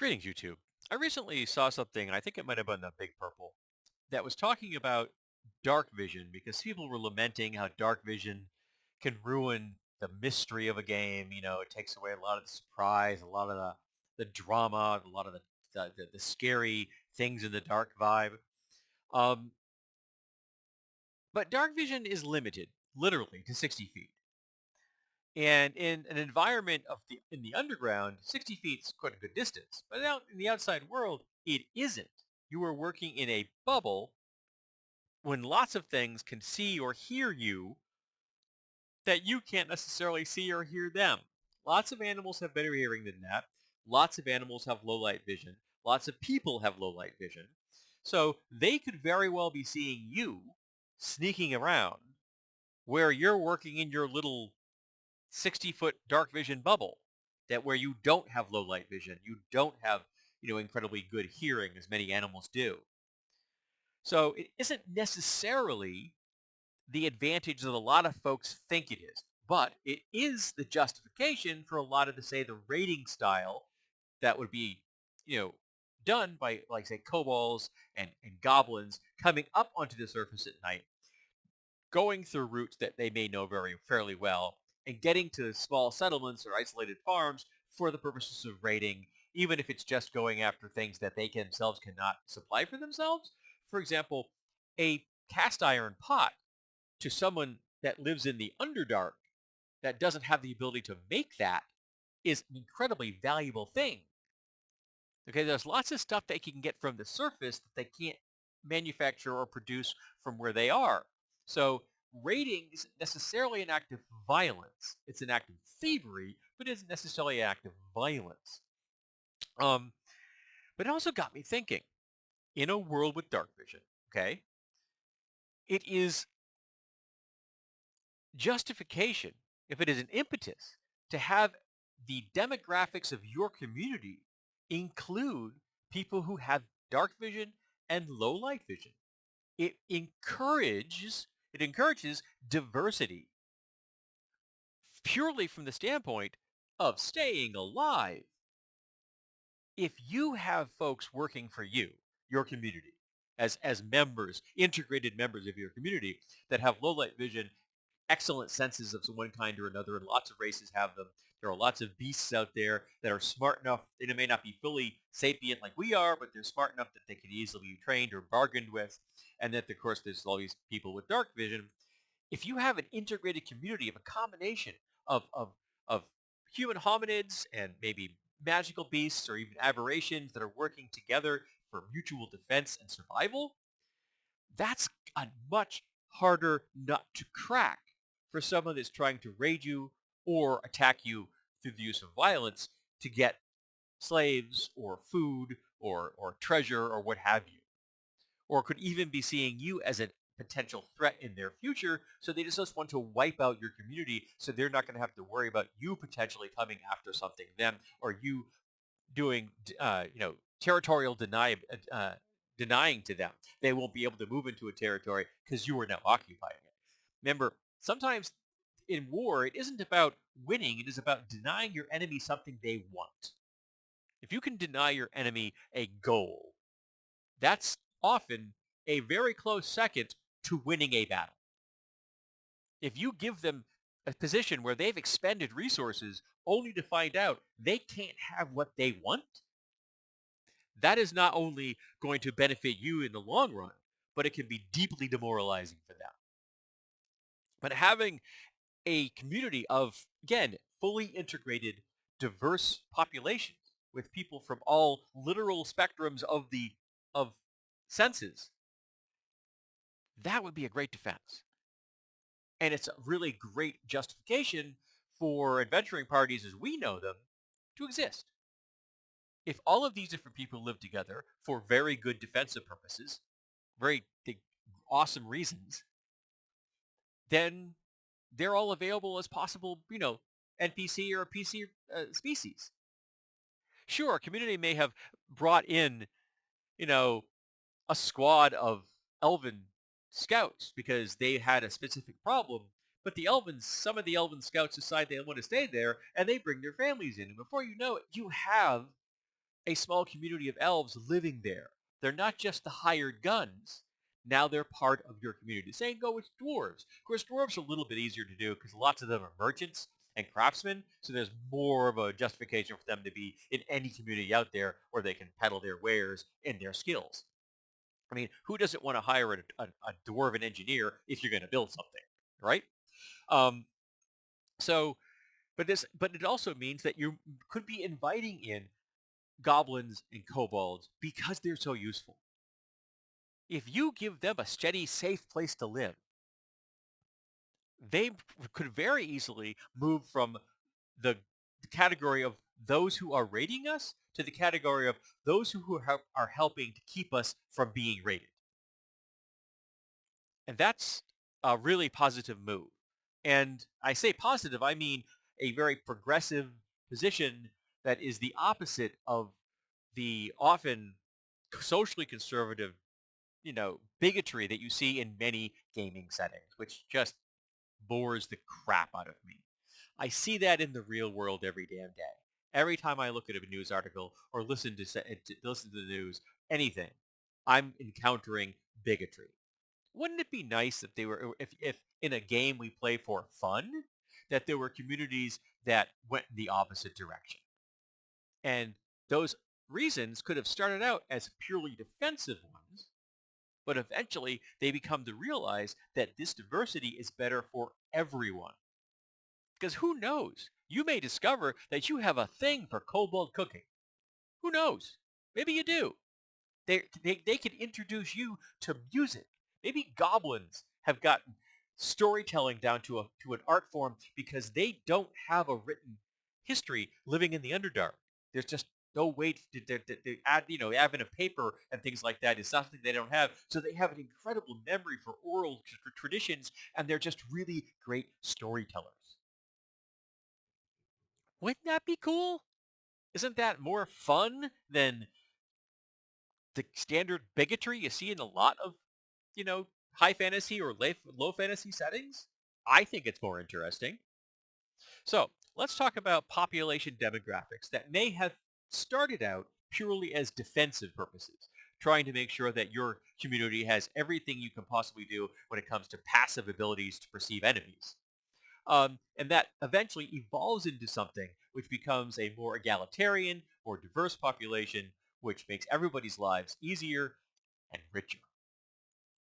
Greetings, YouTube. I recently saw something, I think it might have been the Big Purple, that was talking about dark vision because people were lamenting how dark vision can ruin the mystery of a game. It takes away a lot of the surprise, a lot of the drama, a lot of the scary things in the dark vibe. Um, but dark vision is limited, literally, to 60 feet. And in an environment in the underground, 60 feet is quite a good distance. But out in the outside world, it isn't. You are working in a bubble when lots of things can see or hear you that you can't necessarily see or hear them. Lots of animals have better hearing than that. Lots of animals have low light vision. Lots of people have low light vision. So they could very well be seeing you sneaking around where you're working in your little 60-foot dark vision bubble that where you don't have low light vision, you don't have, incredibly good hearing as many animals do. So it isn't necessarily the advantage that a lot of folks think it is, but it is the justification for a lot of say the raiding style that would be, you know, done by like say kobolds and goblins coming up onto the surface at night, going through routes that they may know very fairly well, and getting to small settlements or isolated farms for the purposes of raiding, even if it's just going after things that they themselves cannot supply for themselves. For example, a cast iron pot to someone that lives in the Underdark that doesn't have the ability to make that is an incredibly valuable thing. Okay, there's lots of stuff they can get from the surface that they can't manufacture or produce from where they are. So raiding isn't necessarily an act of violence. It's an act of thievery, but isn't necessarily an act of violence. Um, but it also got me thinking, in a world with dark vision, okay, it is justification, if it is an impetus, to have the demographics of your community include people who have dark vision and low light vision. It encourages diversity purely from the standpoint of staying alive. If you have folks working for you, your community, as members, integrated members of your community that have low light vision, excellent senses of one kind or another, and lots of races have them. There are lots of beasts out there that are smart enough. They may not be fully sapient like we are, but they're smart enough that they could easily be trained or bargained with. And that, of course, there's all these people with dark vision. If you have an integrated community of a combination of human hominids and maybe magical beasts or even aberrations that are working together for mutual defense and survival, that's a much harder nut to crack for someone that's trying to raid you or attack you through the use of violence to get slaves or food or treasure or what have you. Or could even be seeing you as a potential threat in their future, so they just want to wipe out your community so they're not going to have to worry about you potentially coming after something them or you doing, territorial denying to them. They won't be able to move into a territory because you are now occupying it. Remember, sometimes in war, it isn't about winning. It is about denying your enemy something they want. If you can deny your enemy a goal, that's often a very close second to winning a battle. If you give them a position where they've expended resources only to find out they can't have what they want, that is not only going to benefit you in the long run, but it can be deeply demoralizing for them. But having a community of, again, fully integrated, diverse populations with people from all literal spectrums of senses, that would be a great defense. And it's a really great justification for adventuring parties as we know them to exist. If all of these different people live together for very good defensive purposes, very big, awesome reasons, then they're all available as possible, NPC or PC species. Sure, a community may have brought in, you know, a squad of elven scouts because they had a specific problem. But some of the elven scouts decide they want to stay there and they bring their families in. And before you know it, you have a small community of elves living there. They're not just the hired guns. Now they're part of your community. Same go with dwarves. Of course, dwarves are a little bit easier to do because lots of them are merchants and craftsmen, so there's more of a justification for them to be in any community out there where they can peddle their wares and their skills. I mean, who doesn't want to hire a dwarven engineer if you're going to build something, right? Um, so, but it also means that you could be inviting in goblins and kobolds because they're so useful. If you give them a steady, safe place to live, they could very easily move from the category of those who are raiding us to the category of those who are helping to keep us from being raided. And that's a really positive move. And I say positive, I mean a very progressive position that is the opposite of the often socially conservative, bigotry that you see in many gaming settings, which just bores the crap out of me. I see that in the real world every damn day. Every time I look at a news article or listen to the news, anything, I'm encountering bigotry. Wouldn't it be nice if they were if in a game we play for fun, that there were communities that went in the opposite direction? And those reasons could have started out as purely defensive ones, but eventually they become to realize that this diversity is better for everyone. Because who knows? You may discover that you have a thing for kobold cooking. Who knows? Maybe you do. They could introduce you to music. Maybe goblins have gotten storytelling down to an art form because they don't have a written history living in the Underdark. There's just no way to add, having a paper and things like that is something they don't have. So they have an incredible memory for oral traditions, and they're just really great storytellers. Wouldn't that be cool? Isn't that more fun than the standard bigotry you see in a lot of, high fantasy or low fantasy settings? I think it's more interesting. So let's talk about population demographics that may have started out purely as defensive purposes, trying to make sure that your community has everything you can possibly do when it comes to passive abilities to perceive enemies. And that eventually evolves into something which becomes a more egalitarian, more diverse population, which makes everybody's lives easier and richer.